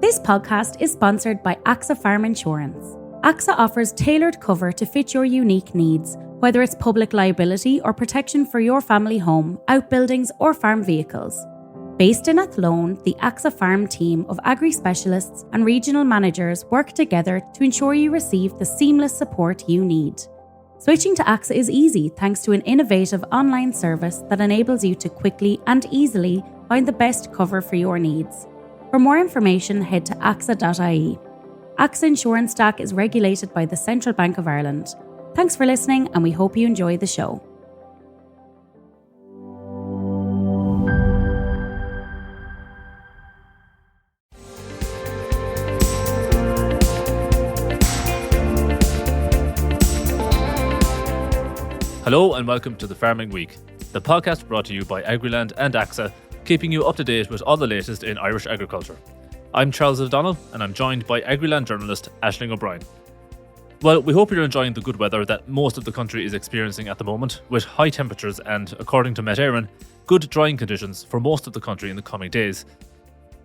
This podcast is sponsored by AXA Farm Insurance. AXA offers tailored cover to fit your unique needs, whether it's public liability or protection for your family home, outbuildings or farm vehicles. Based in Athlone, the AXA Farm team of agri-specialists and regional managers work together to ensure you receive the seamless support you need. Switching to AXA is easy thanks to an innovative online service that enables you to quickly and easily find the best cover for your needs. For more information, head to AXA.ie. AXA Insurance Stack is regulated by the Central Bank of Ireland. Thanks for listening, and we hope you enjoy the show. Hello and welcome to the Farming Week, the podcast brought to you by Agriland and AXA, keeping you up to date with all the latest in Irish agriculture. I'm Charles O'Donnell and I'm joined by Agriland journalist Aisling O'Brien. Well, we hope you're enjoying the good weather that most of the country is experiencing at the moment, with high temperatures and, according to Met Éireann, good drying conditions for most of the country in the coming days.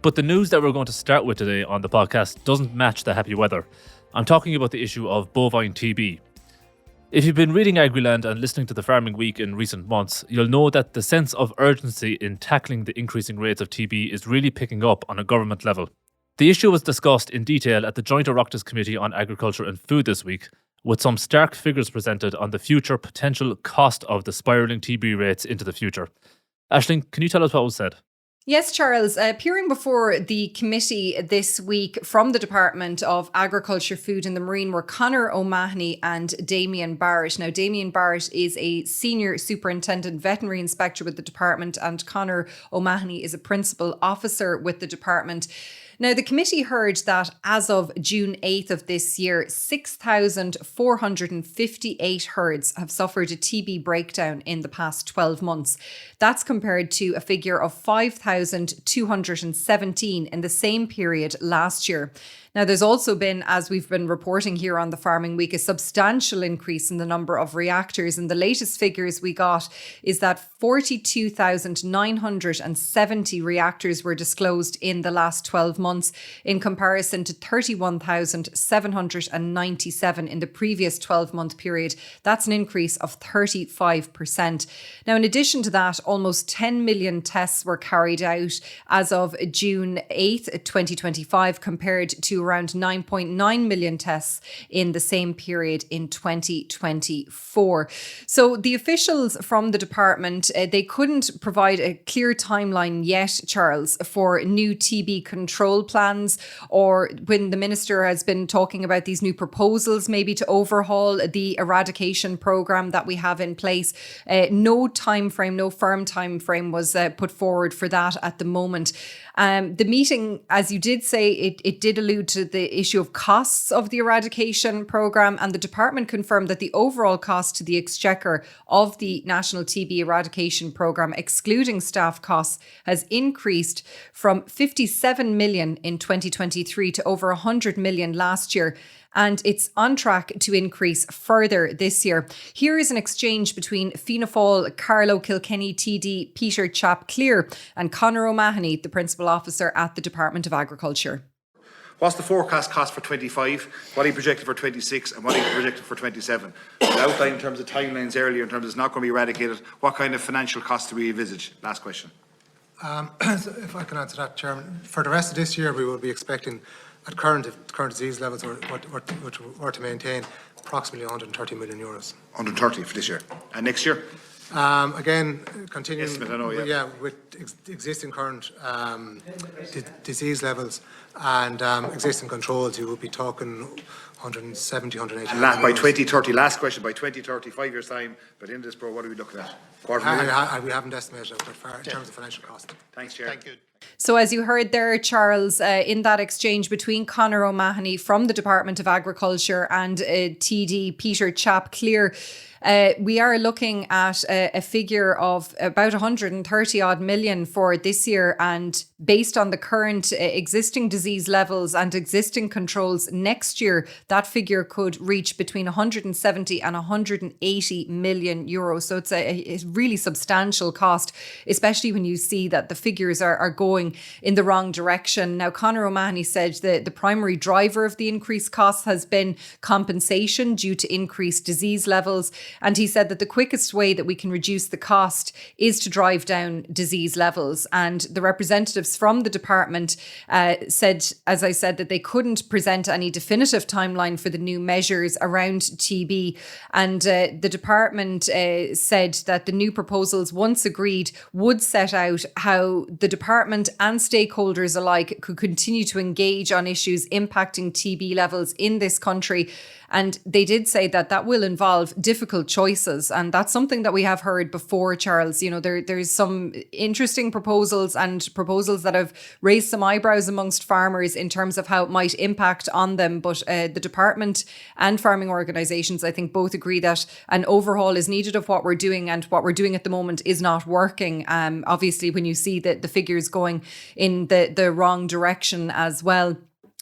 But the news that we're going to start with today on the podcast doesn't match the happy weather. I'm talking about the issue of bovine TB. If you've been reading Agriland and listening to the Farming Week in recent months, you'll know that the sense of urgency in tackling the increasing rates of TB is really picking up on a government level. The issue was discussed in detail at the Joint Oireachtas Committee on Agriculture and Food this week, with some stark figures presented on the future potential cost of the spiralling TB rates into the future. Aisling, can you tell us what was said? Yes, Charles. Appearing before the committee this week from the Department of Agriculture, Food and the Marine were Conor O'Mahony and Damien Barrett. Now, Damien Barrett is a Senior Superintendent Veterinary Inspector with the department, and Conor O'Mahony is a Principal Officer with the department. Now, the committee heard that as of June 8th of this year, 6,458 herds have suffered a TB breakdown in the past 12 months. That's compared to a figure of 5,217 in the same period last year. Now, there's also been, as we've been reporting here on the Farming Week, a substantial increase in the number of reactors. And the latest figures we got is that 42,970 reactors were disclosed in the last 12 months in comparison to 31,797 in the previous 12-month period. That's an increase of 35%. Now, in addition to that, almost 10 million tests were carried out as of June 8th, 2025, compared to around 9.9 million tests in the same period in 2024. So the officials from the department, they couldn't provide a clear timeline yet, Charles, for new TB control plans, or when the minister has been talking about these new proposals, maybe to overhaul the eradication program that we have in place. No firm time frame was put forward for that at the moment. The meeting, as you did say, it did allude to the issue of costs of the eradication programme, and the department confirmed that the overall cost to the Exchequer of the National TB Eradication Programme, excluding staff costs, has increased from 57 million in 2023 to over 100 million last year. And it's on track to increase further this year. Here is an exchange between Fianna Fáil, Carlo Kilkenny TD, Peter Chap-Clear and Conor O'Mahony, the Principal Officer at the Department of Agriculture. What's the forecast cost for 25? What are you projected for 26? And what are you projected for 27? The outline in terms of timelines earlier, in terms of it's not going to be eradicated, what kind of financial costs do we envisage? Last question. So if I can answer that, Chairman. For the rest of this year, we will be expecting, at current disease levels, which were to maintain, approximately 130 million euros. 130 for this year. And next year? Again, continuing with existing current disease levels and existing controls, you will be talking 170, 180. And by 2030, last question, by 2030, 5 years' time, but in this, what are we looking at? We haven't estimated it in terms of financial cost. Thanks, Chair. Thank you. So as you heard there, Charles, in that exchange between Conor O'Mahony from the Department of Agriculture and TD Peter Chap-Clear, We are looking at a figure of about 130 odd million for this year, and based on the current existing disease levels and existing controls, next year that figure could reach between 170 and 180 million euros. So it's a really substantial cost, especially when you see that the figures are going in the wrong direction. Now, Conor O'Mahony said that the primary driver of the increased costs has been compensation due to increased disease levels. And he said that the quickest way that we can reduce the cost is to drive down disease levels. And the representatives from the department said, as I said, that they couldn't present any definitive timeline for the new measures around TB. And the department said that the new proposals, once agreed, would set out how the department and stakeholders alike could continue to engage on issues impacting TB levels in this country. And they did say that that will involve difficult choices. And that's something that we have heard before, Charles. You know, there's some interesting proposals and proposals that have raised some eyebrows amongst farmers in terms of how it might impact on them. But the department and farming organisations, I think, both agree that an overhaul is needed of what we're doing, and what we're doing at the moment is not working. Obviously, when you see the figures going in the wrong direction as well.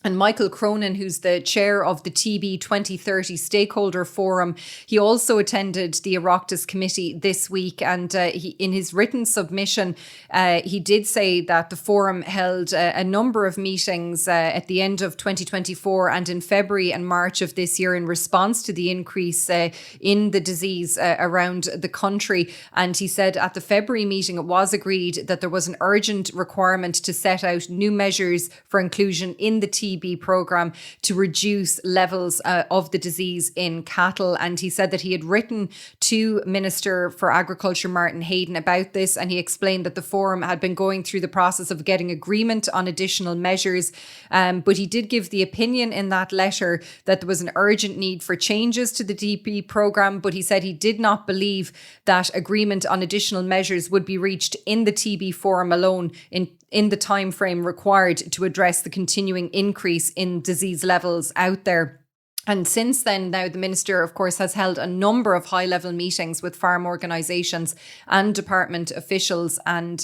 And Michael Cronin, who's the chair of the TB 2030 Stakeholder Forum, he also attended the Oireachtas Committee this week. And in his written submission, he did say that the forum held a number of meetings at the end of 2024 and in February and March of this year in response to the increase in the disease around the country. And he said at the February meeting, it was agreed that there was an urgent requirement to set out new measures for inclusion in the TB programme to reduce levels of the disease in cattle. And he said that he had written to Minister for Agriculture Martin Hayden about this, and he explained that the forum had been going through the process of getting agreement on additional measures. But he did give the opinion in that letter that there was an urgent need for changes to the TB programme, but he said he did not believe that agreement on additional measures would be reached in the TB forum alone in the time frame required to address the continuing increase in disease levels out there. And since then, now the Minister, of course, has held a number of high-level meetings with farm organisations and department officials. And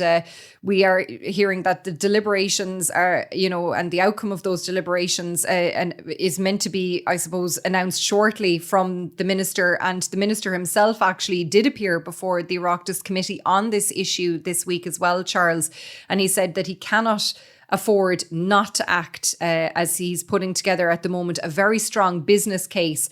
we are hearing that the deliberations are, and the outcome of those deliberations is meant to be, I suppose, announced shortly from the Minister. And the Minister himself actually did appear before the Oireachtas Committee on this issue this week as well, Charles. And he said that he cannot afford not to act, as he's putting together at the moment a very strong business case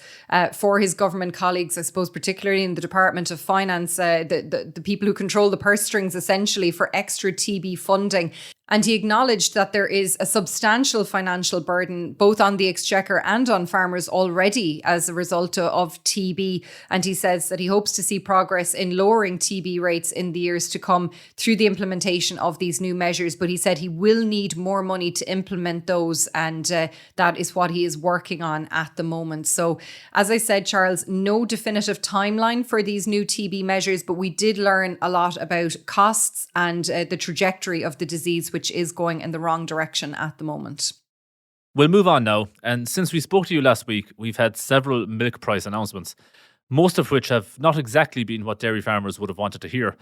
for his government colleagues, I suppose, particularly in the Department of Finance, the people who control the purse strings essentially, for extra TB funding. And he acknowledged that there is a substantial financial burden both on the Exchequer and on farmers already as a result of TB. And he says that he hopes to see progress in lowering TB rates in the years to come through the implementation of these new measures. But he said he will need more money to implement those. And that is what he is working on at the moment. So, as I said, Charles, no definitive timeline for these new TB measures, but we did learn a lot about costs and the trajectory of the disease, which is going in the wrong direction at the moment. We'll move on now. And since we spoke to you last week, we've had several milk price announcements, most of which have not exactly been what dairy farmers would have wanted to hear.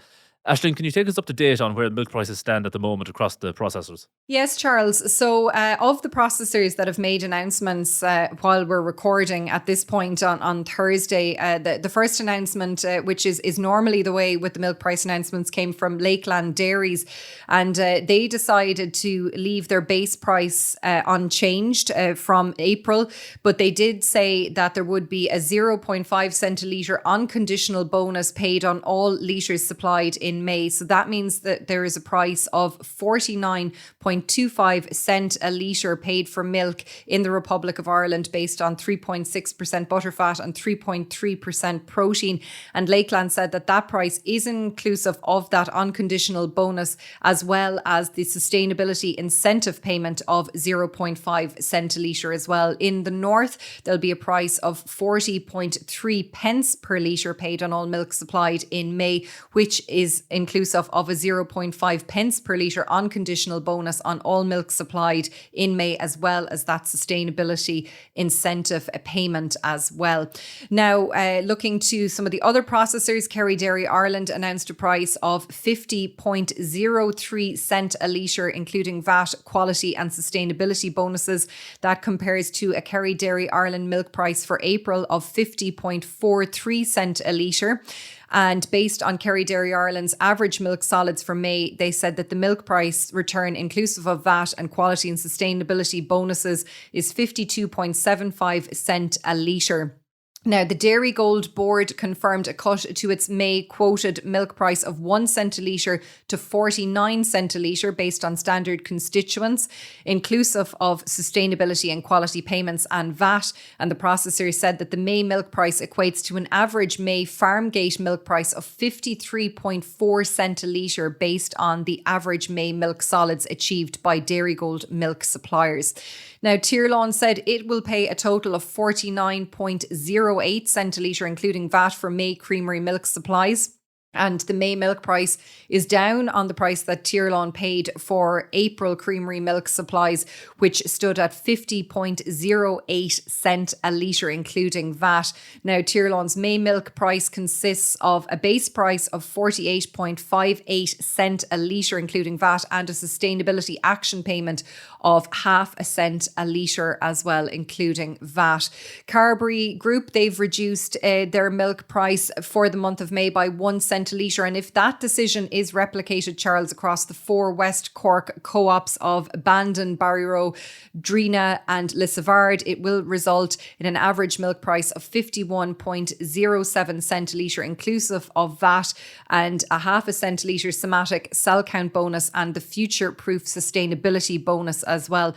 Aisling, can you take us up to date on where milk prices stand at the moment across the processors? Yes, Charles. So of the processors that have made announcements while we're recording at this point on Thursday, the first announcement, which is normally the way with the milk price announcements, came from Lakeland Dairies. And they decided to leave their base price unchanged from April. But they did say that there would be a 0.5 cent a litre unconditional bonus paid on all litres supplied in May. So that means that there is a price of 49.25 cent a litre paid for milk in the Republic of Ireland based on 3.6% butterfat and 3.3% protein. And Lakeland said that that price is inclusive of that unconditional bonus as well as the sustainability incentive payment of 0.5 cent a litre as well. In the north, there'll be a price of 40.3 pence per litre paid on all milk supplied in May, which is inclusive of a 0.5 pence per litre unconditional bonus on all milk supplied in May, as well as that sustainability incentive payment as well. Now, looking to some of the other processors, Kerry Dairy Ireland announced a price of 50.03 cent a litre, including VAT, quality and sustainability bonuses. That compares to a Kerry Dairy Ireland milk price for April of 50.43 cent a litre. And based on Kerry Dairy Ireland's average milk solids for May, they said that the milk price return inclusive of VAT and quality and sustainability bonuses is 52.75 cent a litre. Now, the Dairy Gold Board confirmed a cut to its May quoted milk price of 1 cent a litre to 49 cent a litre based on standard constituents, inclusive of sustainability and quality payments and VAT. And the processor said that the May milk price equates to an average May Farmgate milk price of 53.4 cent a litre based on the average May milk solids achieved by Dairy Gold milk suppliers. Now, Tier said it will pay a total of 49.08 cent a litre, including VAT, for May creamery milk supplies. And the May milk price is down on the price that Tier paid for April creamery milk supplies, which stood at 50.08 cent a litre, including VAT. Now, Tier May milk price consists of a base price of 48.58 cent a litre, including VAT, and a sustainability action payment of half a cent a litre as well, including VAT. Carberry Group, they've reduced their milk price for the month of May by 1 cent a litre. And if that decision is replicated, Charles, across the 4 West Cork co-ops of Bandon, Barryroe, Drina and Lissavard, it will result in an average milk price of 51.07 cent a litre, inclusive of VAT, and a half a cent a litre somatic cell count bonus and the future proof sustainability bonus as well.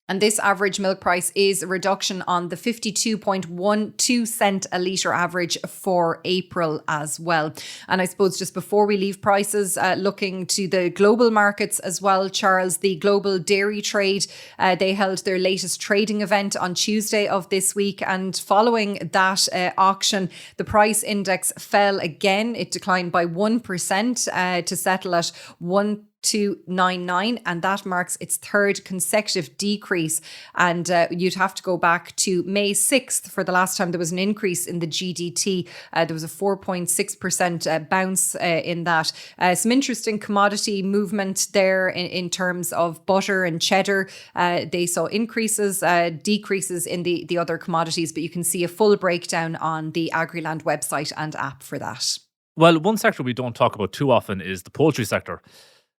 And this average milk price is a reduction on the 52.12 cent a litre average for April as well. And I suppose just before we leave prices, looking to the global markets as well, Charles, the global dairy trade, they held their latest trading event on Tuesday of this week. And following that auction, the price index fell again. It declined by 1% to settle at 1.299, and that marks its third consecutive decrease. And you'd have to go back to May 6th for the last time there was an increase in the GDT. There was a 4.6% bounce in that. Some interesting commodity movement there in terms of butter and cheddar. They saw increases, decreases in the other commodities, but you can see a full breakdown on the Agriland website and app for that. Well, one sector we don't talk about too often is the poultry sector.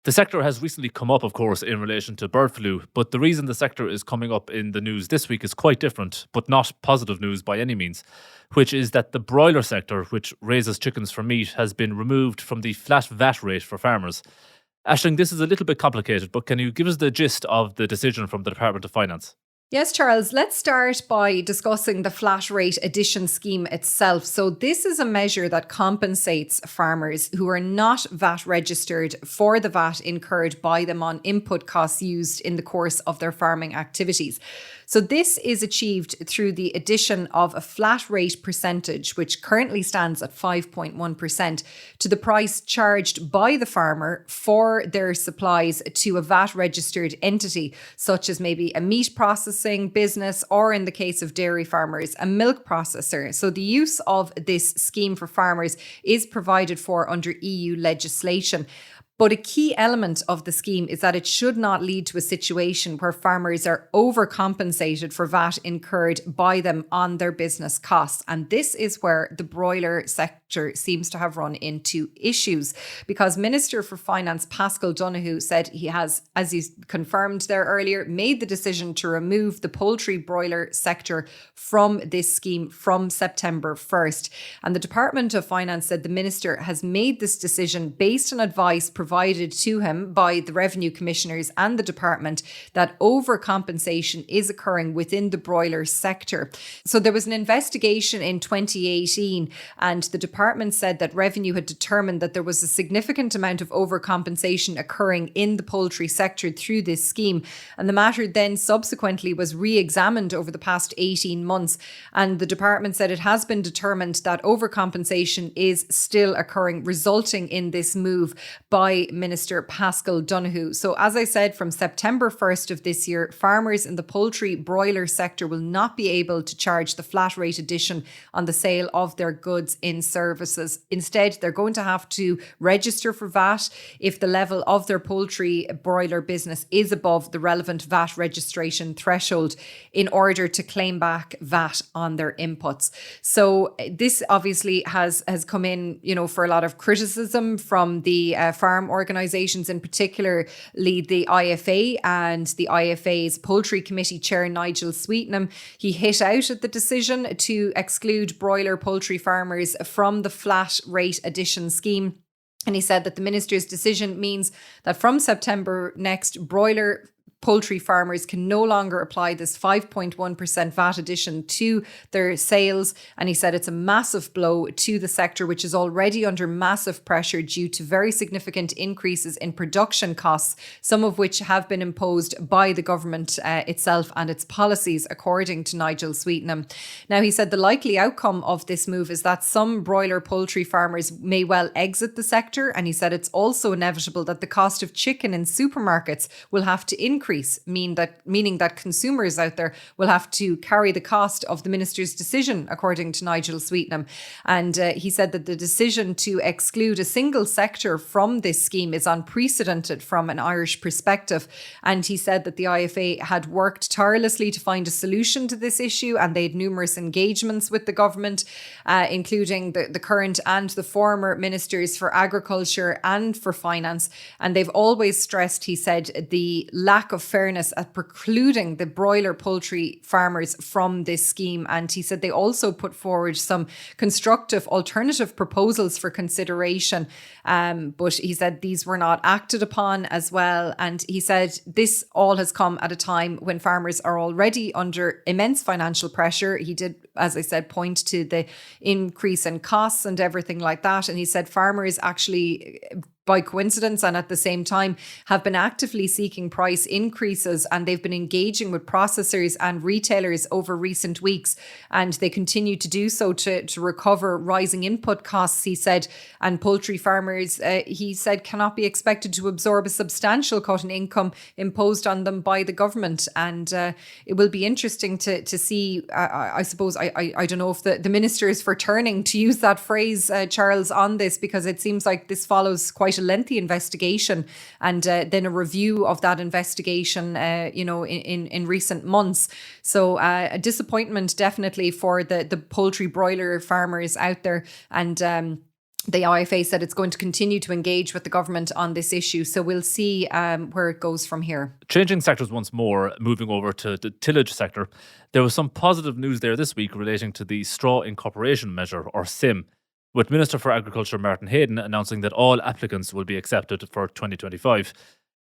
The sector has recently come up, of course, in relation to bird flu, but the reason the sector is coming up in the news this week is quite different, but not positive news by any means, which is that the broiler sector, which raises chickens for meat, has been removed from the flat VAT rate for farmers. Aisling, this is a little bit complicated, but can you give us the gist of the decision from the Department of Finance? Yes, Charles, let's start by discussing the flat rate addition scheme itself. So this is a measure that compensates farmers who are not VAT registered for the VAT incurred by them on input costs used in the course of their farming activities. So this is achieved through the addition of a flat rate percentage, which currently stands at 5.1%, to the price charged by the farmer for their supplies to a VAT registered entity, such as maybe a meat processing business, or in the case of dairy farmers, a milk processor. So the use of this scheme for farmers is provided for under EU legislation. But a key element of the scheme is that it should not lead to a situation where farmers are overcompensated for VAT incurred by them on their business costs. And this is where the broiler sector seems to have run into issues, because Minister for Finance Paschal Donoghue said he has, as he confirmed there earlier, made the decision to remove the poultry broiler sector from this scheme from September 1st. And the Department of Finance said the Minister has made this decision based on advice provided provided to him by the revenue commissioners and the department that overcompensation is occurring within the broiler sector. So there was an investigation in 2018, and the department said that revenue had determined that there was a significant amount of overcompensation occurring in the poultry sector through this scheme. And the matter then subsequently was re-examined over the past 18 months. And the department said it has been determined that overcompensation is still occurring, resulting in this move by Minister Paschal Donohoe. So as I said, from September 1st of this year, farmers in the poultry broiler sector will not be able to charge the flat rate addition on the sale of their goods in services. Instead, they're going to have to register for VAT if the level of their poultry broiler business is above the relevant VAT registration threshold in order to claim back VAT on their inputs. So this obviously has come in, for a lot of criticism from the farm organisations, in particularly the IFA, and the IFA's Poultry Committee Chair Nigel Sweetenham. He hit out at the decision to exclude broiler poultry farmers from the flat rate addition scheme. And he said that the minister's decision means that from September next, broiler poultry farmers can no longer apply this 5.1% VAT addition to their sales. And he said it's a massive blow to the sector, which is already under massive pressure due to very significant increases in production costs, some of which have been imposed by the government itself and its policies, according to Nigel Sweetenham. Now, he said the likely outcome of this move is that some broiler poultry farmers may well exit the sector. And he said it's also inevitable that the cost of chicken in supermarkets will have to increase, meaning that consumers out there will have to carry the cost of the minister's decision, according to Nigel Sweetenham. And he said that the decision to exclude a single sector from this scheme is unprecedented from an Irish perspective. And he said that the IFA had worked tirelessly to find a solution to this issue, and they had numerous engagements with the government, including the current and the former ministers for agriculture and for finance. And they've always stressed, he said, the lack of fairness at precluding the broiler poultry farmers from this scheme. And he said they also put forward some constructive alternative proposals for consideration. But he said these were not acted upon as well. And he said this all has come at a time when farmers are already under immense financial pressure. He did, as I said, point to the increase in costs and everything like that. And he said farmers actually, by coincidence and at the same time, have been actively seeking price increases, and they've been engaging with processors and retailers over recent weeks, and they continue to do so to recover rising input costs, he said. And poultry farmers, he said, cannot be expected to absorb a substantial cut in income imposed on them by the government. And it will be interesting to see, I suppose, I don't know if the minister is for turning, to use that phrase, Charles, on this, because it seems like this follows quite a lengthy investigation, and then a review of that investigation, in recent months. So a disappointment definitely for the poultry broiler farmers out there. And the IFA said it's going to continue to engage with the government on this issue. So we'll see where it goes from here. Changing sectors once more, moving over to the tillage sector. There was some positive news there this week relating to the Straw Incorporation Measure, or SIM, with Minister for Agriculture Martin Hayden announcing that all applicants will be accepted for 2025.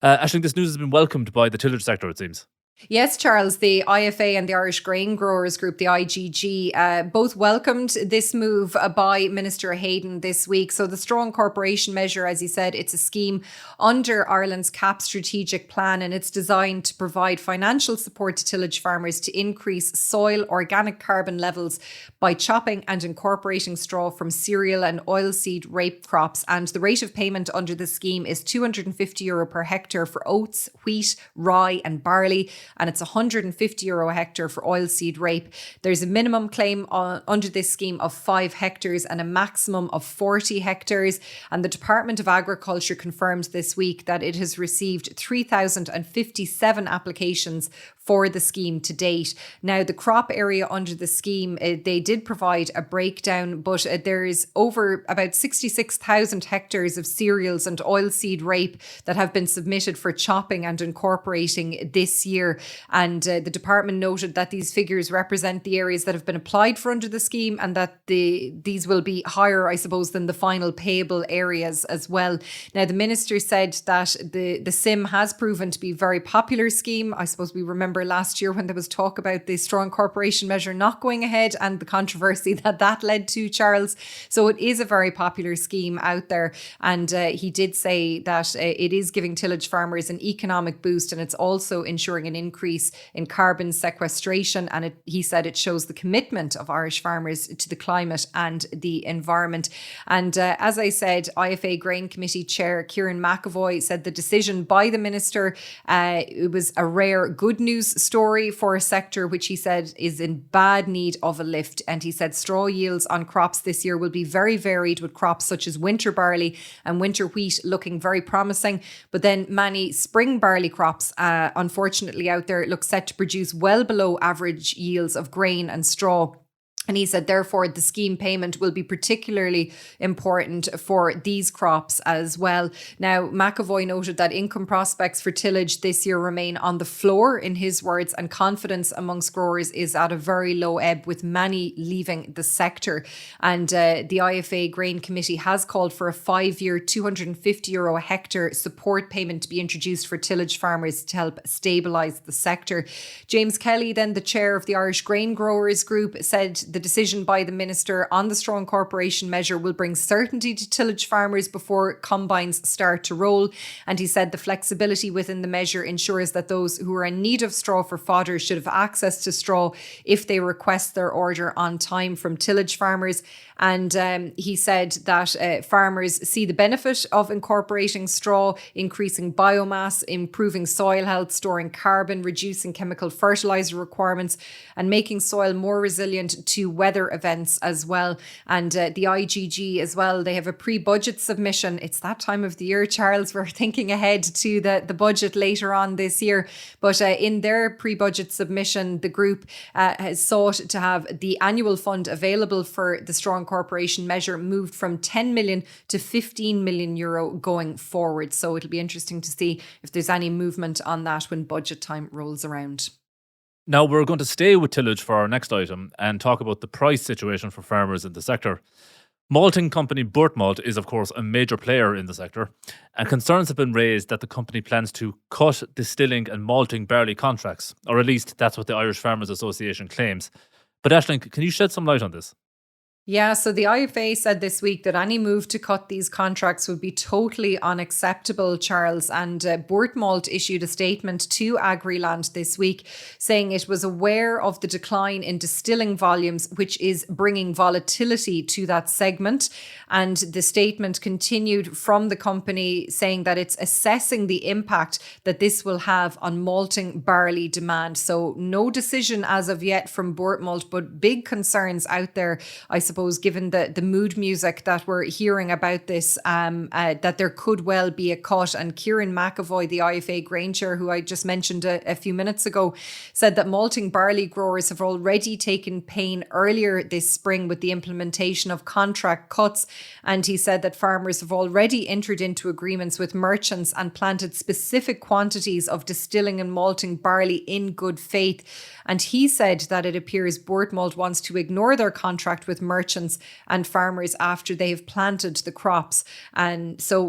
Aisling, this news has been welcomed by the tillage sector, it seems. Yes, Charles, the IFA and the Irish Grain Growers Group, the IGG, both welcomed this move by Minister Hayden this week. So the Straw Incorporation Measure, as he said, it's a scheme under Ireland's CAP strategic plan, and it's designed to provide financial support to tillage farmers to increase soil organic carbon levels by chopping and incorporating straw from cereal and oilseed rape crops. And the rate of payment under the scheme is €250 per hectare for oats, wheat, rye and barley, and it's €150 a hectare for oilseed rape. There's a minimum claim under this scheme of 5 hectares and a maximum of 40 hectares. And the Department of Agriculture confirmed this week that it has received 3,057 applications for the scheme to date. Now, the crop area under the scheme, they did provide a breakdown, but there's over about 66,000 hectares of cereals and oilseed rape that have been submitted for chopping and incorporating this year. And the department noted that these figures represent the areas that have been applied for under the scheme, and that these will be higher, I suppose, than the final payable areas as well. Now, the minister said that the SIM has proven to be a very popular scheme. I suppose we remember last year when there was talk about the Straw Incorporation Measure not going ahead and the controversy that led to, Charles. So it is a very popular scheme out there. And he did say that it is giving tillage farmers an economic boost, and it's also ensuring an increase in carbon sequestration. And he said it shows the commitment of Irish farmers to the climate and the environment. And as I said, IFA Grain Committee Chair Kieran McAvoy said the decision by the minister, it was a rare good news story for a sector which he said is in bad need of a lift. And he said straw yields on crops this year will be very varied, with crops such as winter barley and winter wheat looking very promising. But then many spring barley crops, unfortunately out there, look set to produce well below average yields of grain and straw. And he said, therefore, the scheme payment will be particularly important for these crops as well. Now, McAvoy noted that income prospects for tillage this year remain on the floor, in his words, and confidence amongst growers is at a very low ebb, with many leaving the sector. And the IFA Grain Committee has called for a 5-year €250 a hectare support payment to be introduced for tillage farmers to help stabilise the sector. James Kelly, then the chair of the Irish Grain Growers Group, said the decision by the minister on the Straw Incorporation Measure will bring certainty to tillage farmers before combines start to roll. And he said the flexibility within the measure ensures that those who are in need of straw for fodder should have access to straw if they request their order on time from tillage farmers. And he said that farmers see the benefit of incorporating straw, increasing biomass, improving soil health, storing carbon, reducing chemical fertiliser requirements, and making soil more resilient to weather events as well. And the IGG as well, they have a pre-budget submission. It's that time of the year, Charles. We're thinking ahead to the budget later on this year. But in their pre-budget submission, the group has sought to have the annual fund available for the Straw Incorporation Measure moved from 10 million to 15 million euro going forward. So it'll be interesting to see if there's any movement on that when budget time rolls around. Now we're going to stay with tillage for our next item and talk about the price situation for farmers in the sector. Malting company Boortmalt is, of course, a major player in the sector, and concerns have been raised that the company plans to cut distilling and malting barley contracts, or at least that's what the Irish Farmers Association claims. But Aisling, can you shed some light on this? Yeah, so the IFA said this week that any move to cut these contracts would be totally unacceptable, Charles. And Boortmalt issued a statement to Agriland this week saying it was aware of the decline in distilling volumes, which is bringing volatility to that segment. And the statement continued from the company saying that it's assessing the impact that this will have on malting barley demand. So no decision as of yet from Boortmalt, but big concerns out there, I suppose, given the mood music that we're hearing about this, that there could well be a cut. And Kieran McAvoy, the IFA grain chair, who I just mentioned a few minutes ago, said that malting barley growers have already taken pain earlier this spring with the implementation of contract cuts. And he said that farmers have already entered into agreements with merchants and planted specific quantities of distilling and malting barley in good faith. And he said that it appears Boortmalt wants to ignore their contract with merchants and farmers after they have planted the crops. And so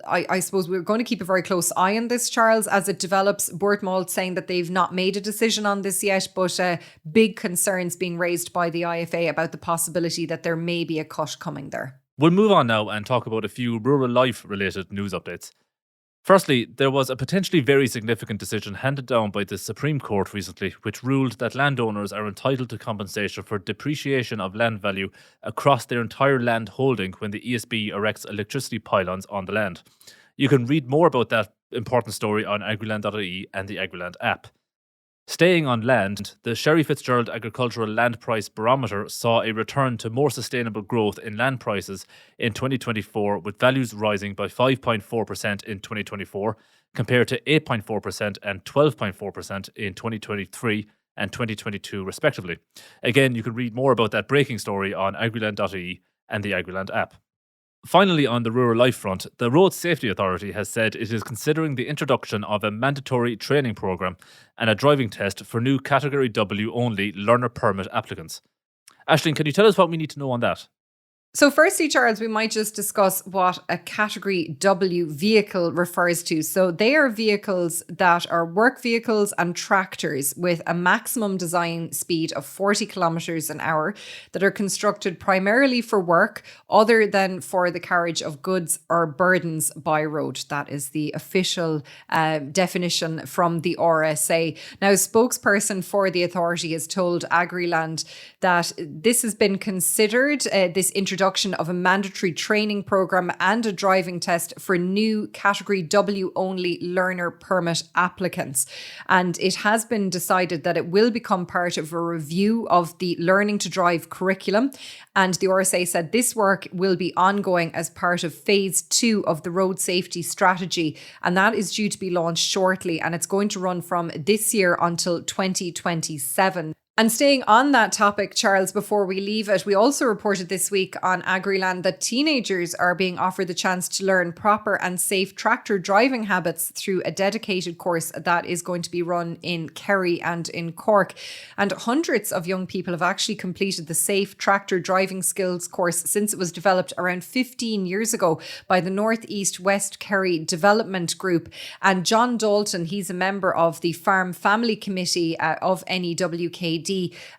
I suppose we're going to keep a very close eye on this, Charles, as it develops. Boortmalt saying that they've not made a decision on this yet, but big concerns being raised by the IFA about the possibility that there may be a cut coming there. We'll move on now and talk about a few rural life related news updates. Firstly, there was a potentially very significant decision handed down by the Supreme Court recently, which ruled that landowners are entitled to compensation for depreciation of land value across their entire land holding when the ESB erects electricity pylons on the land. You can read more about that important story on Agriland.ie and the Agriland app. Staying on land, the Sherry Fitzgerald Agricultural Land Price Barometer saw a return to more sustainable growth in land prices in 2024, with values rising by 5.4% in 2024, compared to 8.4% and 12.4% in 2023 and 2022, respectively. Again, you can read more about that breaking story on Agriland.ie and the Agriland app. Finally, on the rural life front, the Road Safety Authority has said it is considering the introduction of a mandatory training programme and a driving test for new Category W only learner permit applicants. Aisling, can you tell us what we need to know on that? So firstly, Charles, we might just discuss what a Category W vehicle refers to. So they are vehicles that are work vehicles and tractors with a maximum design speed of 40 kilometres an hour that are constructed primarily for work other than for the carriage of goods or burdens by road. That is the official definition from the RSA. Now, a spokesperson for the authority has told Agriland that this has been considered, this introduction of a mandatory training programme and a driving test for new Category W only learner permit applicants. And it has been decided that it will become part of a review of the learning to drive curriculum. And the RSA said this work will be ongoing as part of phase 2 of the road safety strategy. And that is due to be launched shortly. And it's going to run from this year until 2027. And staying on that topic, Charles, before we leave it, we also reported this week on Agriland that teenagers are being offered the chance to learn proper and safe tractor driving habits through a dedicated course that is going to be run in Kerry and in Cork. And hundreds of young people have actually completed the Safe Tractor Driving Skills course since it was developed around 15 years ago by the North East West Kerry Development Group. And John Dalton, he's a member of the Farm Family Committee of NEWKD.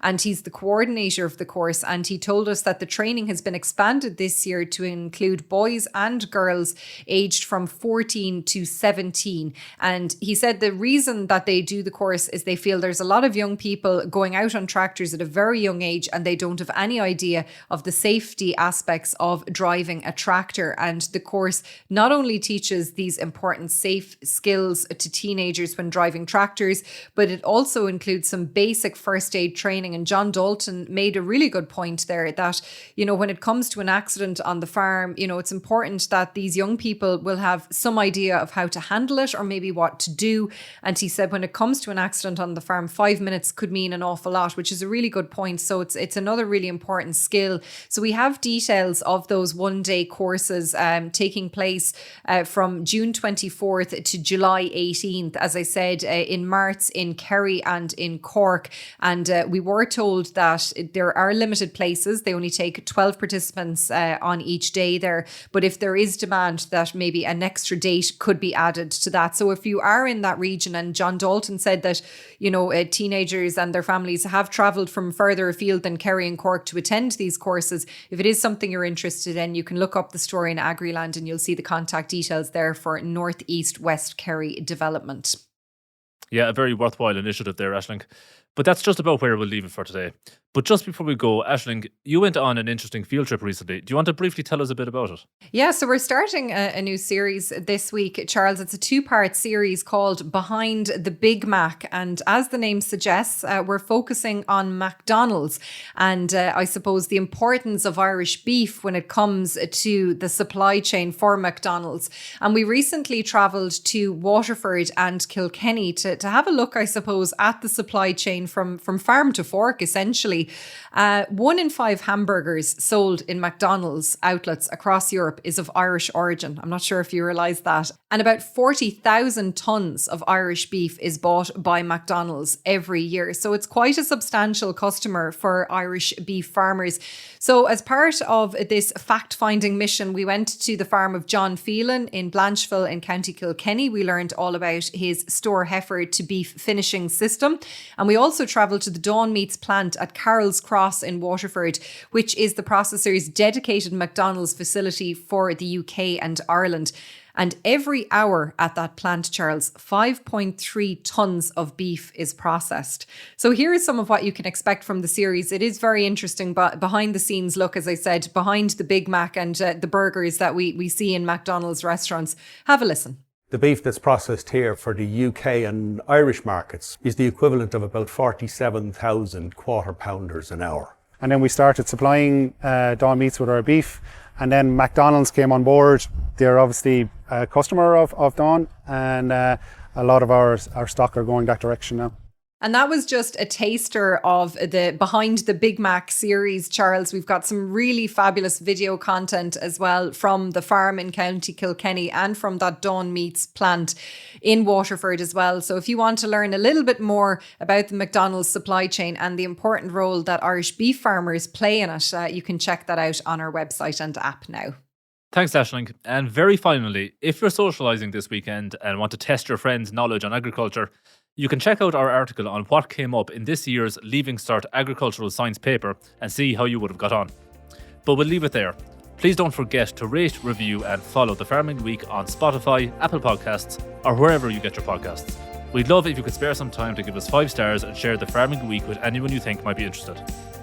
And he's the coordinator of the course. And he told us that the training has been expanded this year to include boys and girls aged from 14 to 17. And he said the reason that they do the course is they feel there's a lot of young people going out on tractors at a very young age and they don't have any idea of the safety aspects of driving a tractor. And the course not only teaches these important safe skills to teenagers when driving tractors, but it also includes some basic first aid training. And John Dalton made a really good point there that, you know, when it comes to an accident on the farm, you know, it's important that these young people will have some idea of how to handle it or maybe what to do. And he said when it comes to an accident on the farm, 5 minutes could mean an awful lot, which is a really good point. So it's another really important skill. So we have details of those one-day courses taking place from June 24th to July 18th, as I said, in March in Kerry and in Cork. And we were told that there are limited places. They only take 12 participants on each day there. But if there is demand, that maybe an extra date could be added to that. So if you are in that region, and John Dalton said that, you know, teenagers and their families have travelled from further afield than Kerry and Cork to attend these courses, if it is something you're interested in, you can look up the story in Agriland and you'll see the contact details there for North East West Kerry Development. Yeah, a very worthwhile initiative there, Aisling. But that's just about where we'll leave it for today. But just before we go, Aisling, you went on an interesting field trip recently. Do you want to briefly tell us a bit about it? Yeah, so we're starting a new series this week, Charles. It's a 2-part series called Behind the Big Mac. And as the name suggests, we're focusing on McDonald's and I suppose the importance of Irish beef when it comes to the supply chain for McDonald's. And we recently travelled to Waterford and Kilkenny to have a look, I suppose, at the supply chain from farm to fork, essentially. 1 in 5 hamburgers sold in McDonald's outlets across Europe is of Irish origin. I'm not sure if you realise that. And about 40,000 tonnes of Irish beef is bought by McDonald's every year. So it's quite a substantial customer for Irish beef farmers. So as part of this fact-finding mission, we went to the farm of John Phelan in Blancheville in County Kilkenny. We learned all about his store heifer to beef finishing system. And we also travelled to the Dawn Meats plant at Carroll's Cross in Waterford, which is the processor's dedicated McDonald's facility for the UK and Ireland. And every hour at that plant, Charles, 5.3 tonnes of beef is processed. So here is some of what you can expect from the series. It is very interesting, but behind the scenes look, as I said, behind the Big Mac and the burgers that we see in McDonald's restaurants. Have a listen. The beef that's processed here for the UK and Irish markets is the equivalent of about 47,000 quarter pounders an hour. And then we started supplying Dawn Meats with our beef, and then McDonald's came on board. They're obviously a customer of Dawn, and a lot of our stock are going that direction now. And that was just a taster of the Behind the Big Mac series, Charles. We've got some really fabulous video content as well from the farm in County Kilkenny and from that Dawn Meats plant in Waterford as well. So if you want to learn a little bit more about the McDonald's supply chain and the important role that Irish beef farmers play in it, you can check that out on our website and app now. Thanks, Aisling. And very finally, if you're socialising this weekend and want to test your friends' knowledge on agriculture, you can check out our article on what came up in this year's Leaving Cert Agricultural Science paper and see how you would have got on. But we'll leave it there. Please don't forget to rate, review and follow The Farming Week on Spotify, Apple Podcasts or wherever you get your podcasts. We'd love if you could spare some time to give us 5 stars and share The Farming Week with anyone you think might be interested.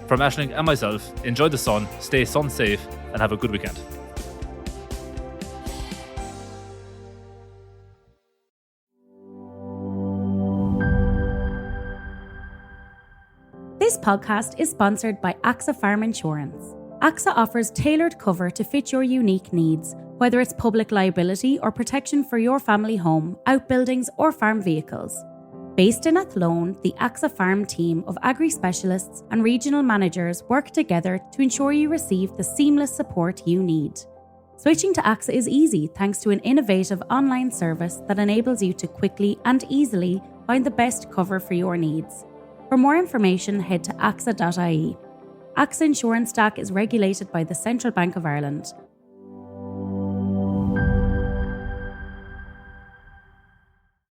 From Aisling and myself, enjoy the sun, stay sun safe and have a good weekend. This podcast is sponsored by AXA Farm Insurance. AXA offers tailored cover to fit your unique needs, whether it's public liability or protection for your family home, outbuildings or farm vehicles. Based in Athlone, the AXA Farm team of agri-specialists and regional managers work together to ensure you receive the seamless support you need. Switching to AXA is easy thanks to an innovative online service that enables you to quickly and easily find the best cover for your needs. For more information, head to AXA.ie. AXA Insurance Stack is regulated by the Central Bank of Ireland.